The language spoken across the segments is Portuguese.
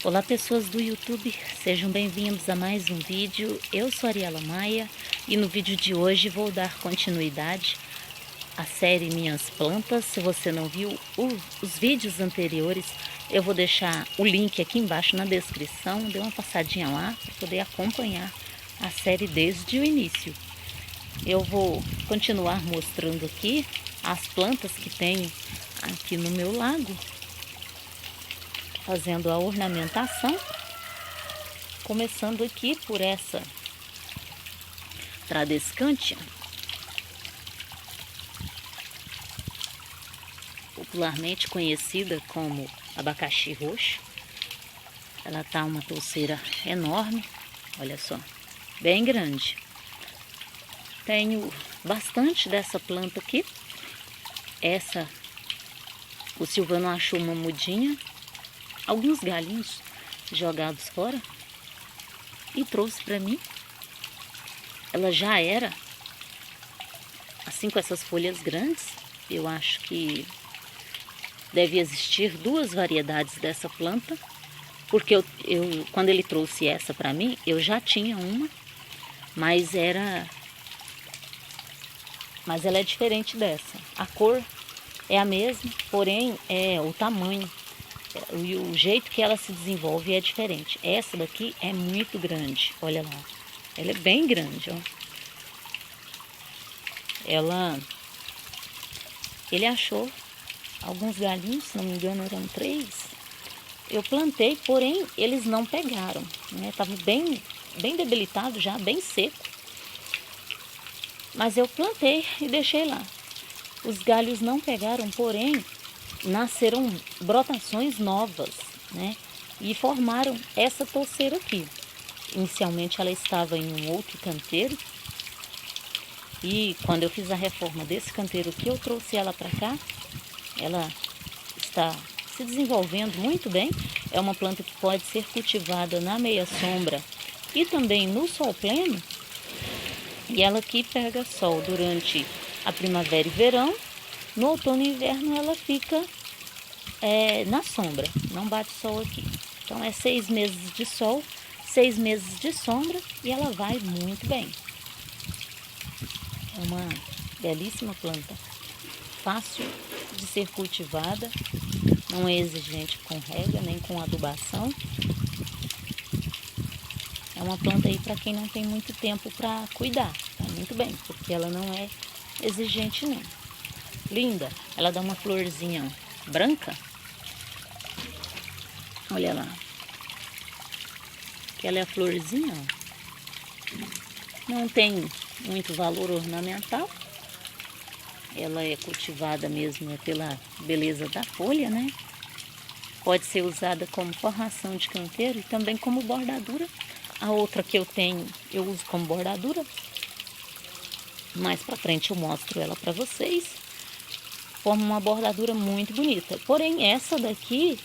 Olá pessoas do YouTube, sejam bem-vindos a mais um vídeo. Eu sou Ariela Maia e no vídeo de hoje vou dar continuidade à série Minhas Plantas. Se você não viu os vídeos anteriores, eu vou deixar o link aqui embaixo na descrição. Dê uma passadinha lá para poder acompanhar a série desde o início. Eu vou continuar mostrando aqui as plantas que tenho aqui no meu lago, fazendo a ornamentação, começando aqui por essa Tradescantia, popularmente conhecida como abacaxi roxo. Ela tá uma touceira enorme, olha só, bem grande. Tenho bastante dessa planta aqui. Essa, o Silvano achou uma mudinha, alguns galinhos jogados fora e trouxe para mim. Ela já era assim, com essas folhas grandes. Eu acho que deve existir duas variedades dessa planta, porque quando ele trouxe essa para mim, eu já tinha uma, mas ela é diferente dessa. A cor é a mesma, porém o tamanho e o jeito que ela se desenvolve é diferente. Essa daqui é muito grande, olha lá. Ela é bem grande, ó. Ele achou alguns galinhos, se não me engano eram 3. Eu plantei, porém eles não pegaram, né? Tava bem debilitado já, bem seco. Mas eu plantei e deixei lá. Os galhos não pegaram, porém nasceram brotações novas, né? E formaram essa touceira aqui. Inicialmente ela estava em um outro canteiro. E quando eu fiz a reforma desse canteiro aqui, eu trouxe ela para cá. Ela está se desenvolvendo muito bem. É uma planta que pode ser cultivada na meia sombra e também no sol pleno. E ela aqui pega sol durante a primavera e verão. No outono e inverno ela fica na sombra, não bate sol aqui. Então é 6 meses de sol, 6 meses de sombra e ela vai muito bem. É uma belíssima planta, fácil de ser cultivada, não é exigente com rega nem com adubação. É uma planta aí para quem não tem muito tempo para cuidar, tá muito bem, porque ela não é exigente não. Linda, ela dá uma florzinha branca, olha lá, que ela é a florzinha, ó. Não tem muito valor ornamental, ela é cultivada mesmo pela beleza da folha, né? Pode ser usada como forração de canteiro e também como bordadura. A outra que eu tenho, eu uso como bordadura. Mais pra frente eu mostro ela para vocês. Forma uma bordadura muito bonita. Porém, essa daqui,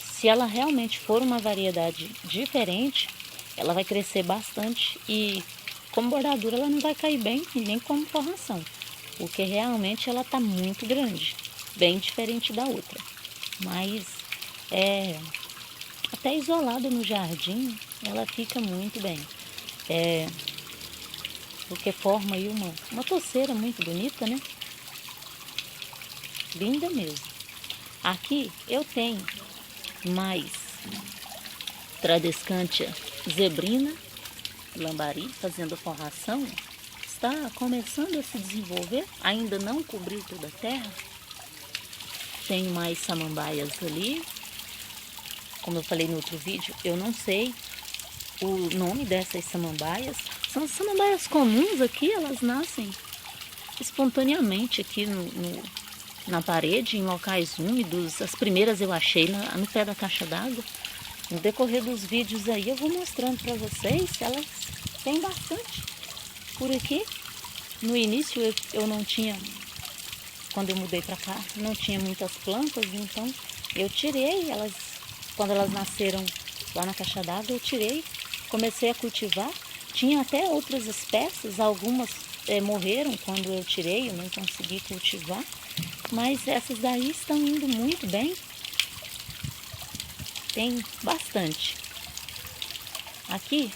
se ela realmente for uma variedade diferente, ela vai crescer bastante e como bordadura ela não vai cair bem e nem como forração, porque realmente ela tá muito grande, bem diferente da outra. Mas até isolada no jardim, ela fica muito bem. Porque forma aí uma touceira muito bonita, né? Linda mesmo. Aqui eu tenho mais Tradescantia zebrina, lambari, fazendo forração. Está começando a se desenvolver, ainda não cobriu toda a terra. Tenho mais samambaias ali. Como eu falei no outro vídeo, eu não sei o nome dessas samambaias. São samambaias comuns aqui, elas nascem espontaneamente aqui na parede, em locais úmidos. As primeiras eu achei no pé da caixa d'água. No decorrer dos vídeos aí eu vou mostrando para vocês. Elas têm bastante por aqui. No início eu não tinha, quando eu mudei para cá, não tinha muitas plantas, então eu tirei elas. Quando elas nasceram lá na caixa d'água, eu tirei, comecei a cultivar. Tinha até outras espécies, algumas morreram quando eu tirei, eu não consegui cultivar. Mas essas daí estão indo muito bem. tem bastante. Aqui,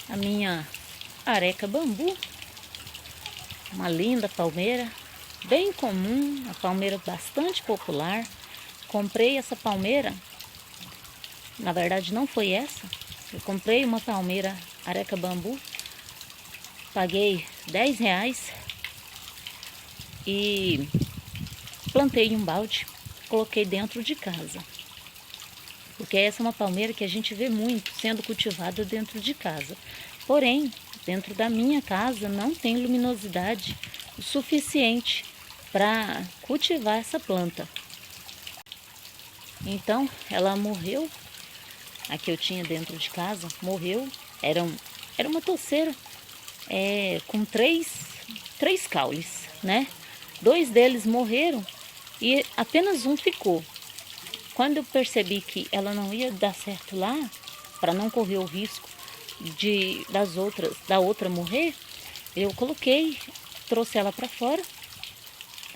a minha areca bambu, uma linda palmeira, bem comum, uma palmeira bastante popular. Comprei essa palmeira, na verdade não foi essa, eu comprei uma palmeira areca bambu, paguei R$10 e plantei em um balde, coloquei dentro de casa. Porque essa é uma palmeira que a gente vê muito sendo cultivada dentro de casa. Porém, dentro da minha casa não tem luminosidade o suficiente para cultivar essa planta. Então, ela morreu. A que eu tinha dentro de casa morreu. Era uma toceira com três caules, né? 2 deles morreram e apenas um ficou. Quando eu percebi que ela não ia dar certo lá, para não correr o risco da outra morrer, eu trouxe ela para fora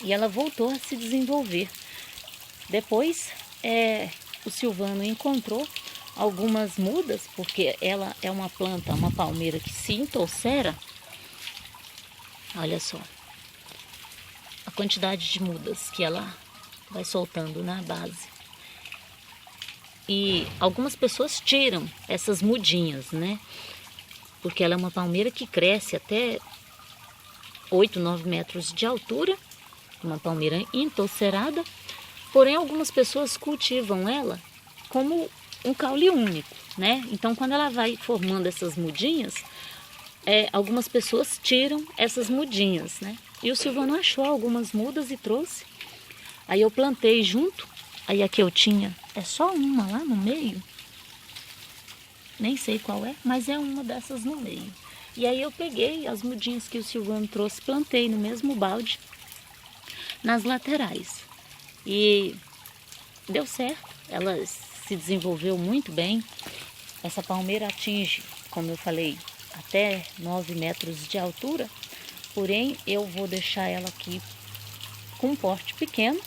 e ela voltou a se desenvolver. Depois, o Silvano encontrou algumas mudas, porque ela é uma planta, uma palmeira que se entolcera. Olha só a quantidade de mudas que ela vai soltando na base. E algumas pessoas tiram essas mudinhas, né? Porque ela é uma palmeira que cresce até 8, 9 metros de altura, uma palmeira entolcerada. Porém, algumas pessoas cultivam ela como um caule único, né? Então, quando ela vai formando essas mudinhas, algumas pessoas tiram essas mudinhas, né? E o Silvano achou algumas mudas e trouxe. Aí eu plantei junto. Aí a que eu tinha é só uma lá no meio. Nem sei qual é, mas é uma dessas no meio. E aí eu peguei as mudinhas que o Silvano trouxe, plantei no mesmo balde, nas laterais. E deu certo, ela se desenvolveu muito bem. Essa palmeira atinge, como eu falei, até 9 metros de altura. Porém, eu vou deixar ela aqui com um porte pequeno.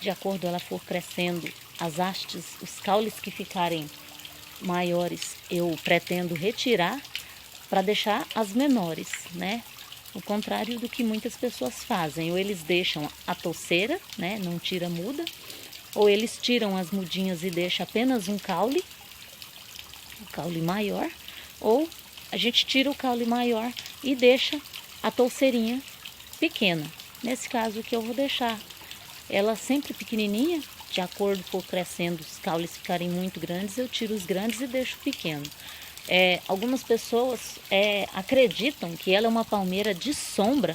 De acordo ela for crescendo, as hastes, os caules que ficarem maiores, eu pretendo retirar para deixar as menores, né? O contrário do que muitas pessoas fazem. Ou eles deixam a toceira, né? Não tira muda. Ou eles tiram as mudinhas e deixam apenas um caule, o caule maior. Ou a gente tira o caule maior e deixa a touceirinha pequena. Nesse caso que eu vou deixar ela sempre pequenininha, de acordo com crescendo, os caules ficarem muito grandes, eu tiro os grandes e deixo pequeno. Algumas pessoas acreditam que ela é uma palmeira de sombra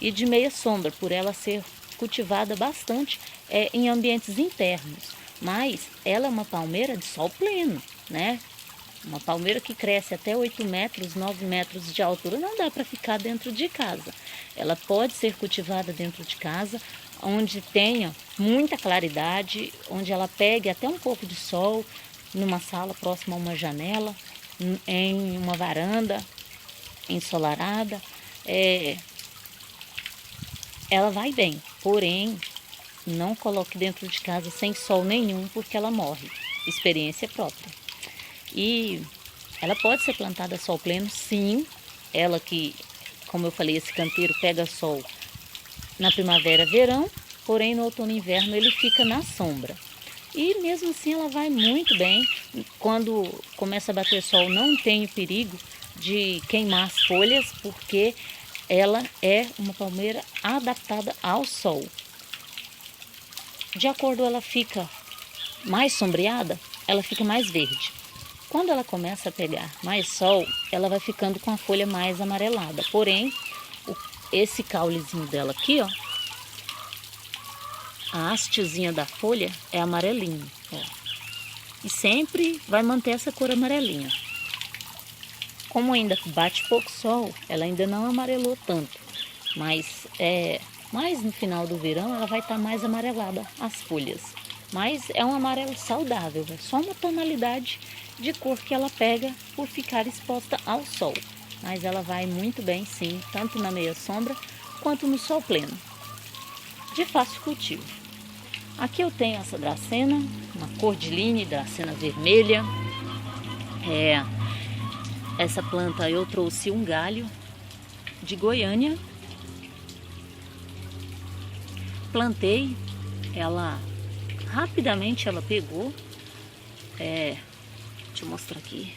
e de meia sombra, por ela ser cultivada bastante em ambientes internos. Mas ela é uma palmeira de sol pleno, né? Uma palmeira que cresce até 8 metros, 9 metros de altura, não dá para ficar dentro de casa. Ela pode ser cultivada dentro de casa, onde tenha muita claridade, onde ela pegue até um pouco de sol, numa sala próxima a uma janela, em uma varanda ensolarada. Ela vai bem, porém, não coloque dentro de casa sem sol nenhum, porque ela morre. Experiência própria. E ela pode ser plantada a sol pleno, sim. Ela que, como eu falei, esse canteiro pega sol na primavera, verão, porém no outono e inverno ele fica na sombra. E mesmo assim ela vai muito bem. Quando começa a bater sol não tem o perigo de queimar as folhas, porque ela é uma palmeira adaptada ao sol. De acordo ela fica mais sombreada, ela fica mais verde. Quando ela começa a pegar mais sol, ela vai ficando com a folha mais amarelada. Porém, esse caulezinho dela aqui, ó, a hastezinha da folha é amarelinha, ó. E sempre vai manter essa cor amarelinha. Como ainda bate pouco sol, ela ainda não amarelou tanto. Mas mais no final do verão ela vai estar mais amarelada as folhas. Mas é um amarelo saudável, é só uma tonalidade de cor que ela pega por ficar exposta ao sol. Mas ela vai muito bem, sim, tanto na meia sombra quanto no sol pleno. De fácil cultivo. Aqui eu tenho essa dracena, uma cordyline, dracena vermelha. Essa planta eu trouxe um galho de Goiânia. Plantei, ela rapidamente ela pegou. Deixa eu mostrar aqui.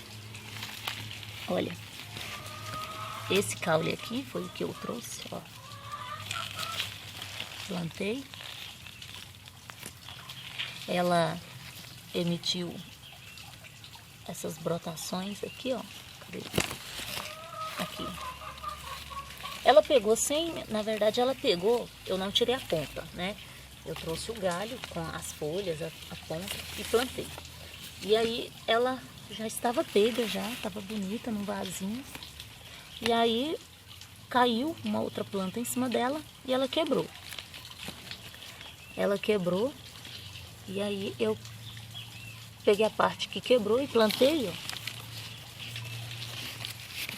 Olha, esse caule aqui foi o que eu trouxe, ó. Plantei. Ela emitiu essas brotações aqui, ó. Cadê? Aqui. Ela pegou na verdade ela pegou, eu não tirei a ponta, né? Eu trouxe o galho com as folhas, a ponta e plantei. E aí ela já estava pega, já estava bonita num vasinho. E aí caiu uma outra planta em cima dela e ela quebrou. Ela quebrou e aí eu peguei a parte que quebrou e plantei, ó.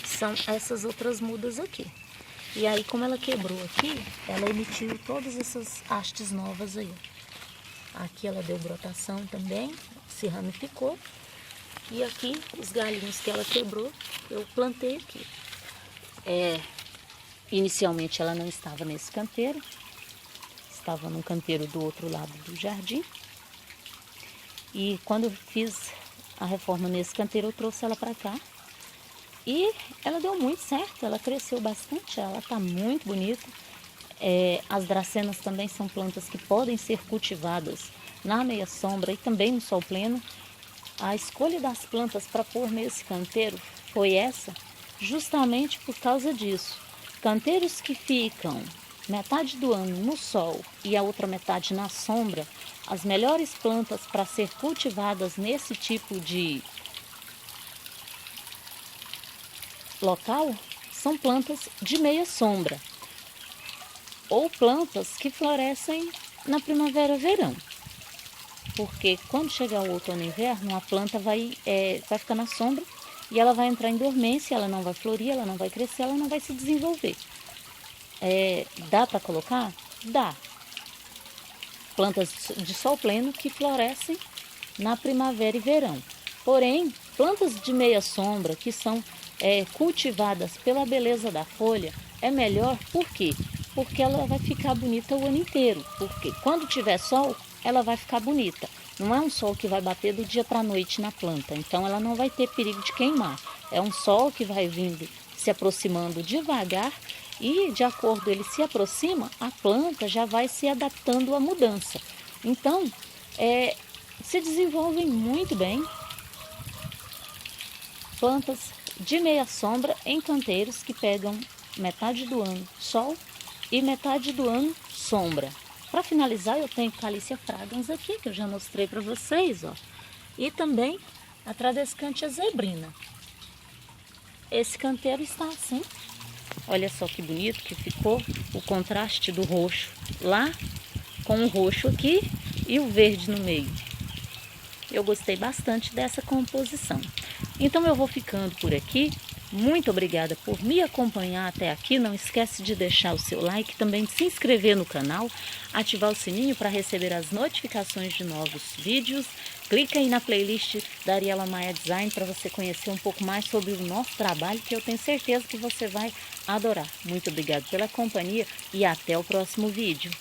São essas outras mudas aqui. E aí, como ela quebrou aqui, ela emitiu todas essas hastes novas aí. Aqui ela deu brotação também, se ramificou. E aqui, os galhinhos que ela quebrou, eu plantei aqui. Inicialmente ela não estava nesse canteiro, estava num canteiro do outro lado do jardim. E quando eu fiz a reforma nesse canteiro, eu trouxe ela para cá. E ela deu muito certo, ela cresceu bastante, ela está muito bonita. As dracenas também são plantas que podem ser cultivadas na meia sombra e também no sol pleno. A escolha das plantas para pôr nesse canteiro foi essa, justamente por causa disso. Canteiros que ficam metade do ano no sol e a outra metade na sombra, as melhores plantas para ser cultivadas nesse tipo de local são plantas de meia sombra ou plantas que florescem na primavera-verão, porque quando chegar o outono e inverno a planta vai ficar na sombra e ela vai entrar em dormência, ela não vai florir, ela não vai crescer, ela não vai se desenvolver. Dá para colocar? Dá. Plantas de sol pleno que florescem na primavera e verão. Porém, plantas de meia sombra que são cultivadas pela beleza da folha, é melhor. Por quê? Porque ela vai ficar bonita o ano inteiro. Porque quando tiver sol, ela vai ficar bonita. Não é um sol que vai bater do dia para a noite na planta, então ela não vai ter perigo de queimar. É um sol que vai vindo, se aproximando devagar e, de acordo ele se aproxima, a planta já vai se adaptando à mudança. Então, se desenvolvem muito bem plantas de meia sombra em canteiros que pegam metade do ano sol e metade do ano sombra. Para finalizar, eu tenho Calicia fragrans aqui, que eu já mostrei para vocês, ó. E também a Tradescantia zebrina. Esse canteiro está assim. Olha só que bonito que ficou o contraste do roxo lá com o roxo aqui e o verde no meio. Eu gostei bastante dessa composição. Então eu vou ficando por aqui. Muito obrigada por me acompanhar até aqui. Não esquece de deixar o seu like, também de se inscrever no canal, ativar o sininho para receber as notificações de novos vídeos. Clica aí na playlist da Ariela Maia Design para você conhecer um pouco mais sobre o nosso trabalho, que eu tenho certeza que você vai adorar. Muito obrigada pela companhia e até o próximo vídeo.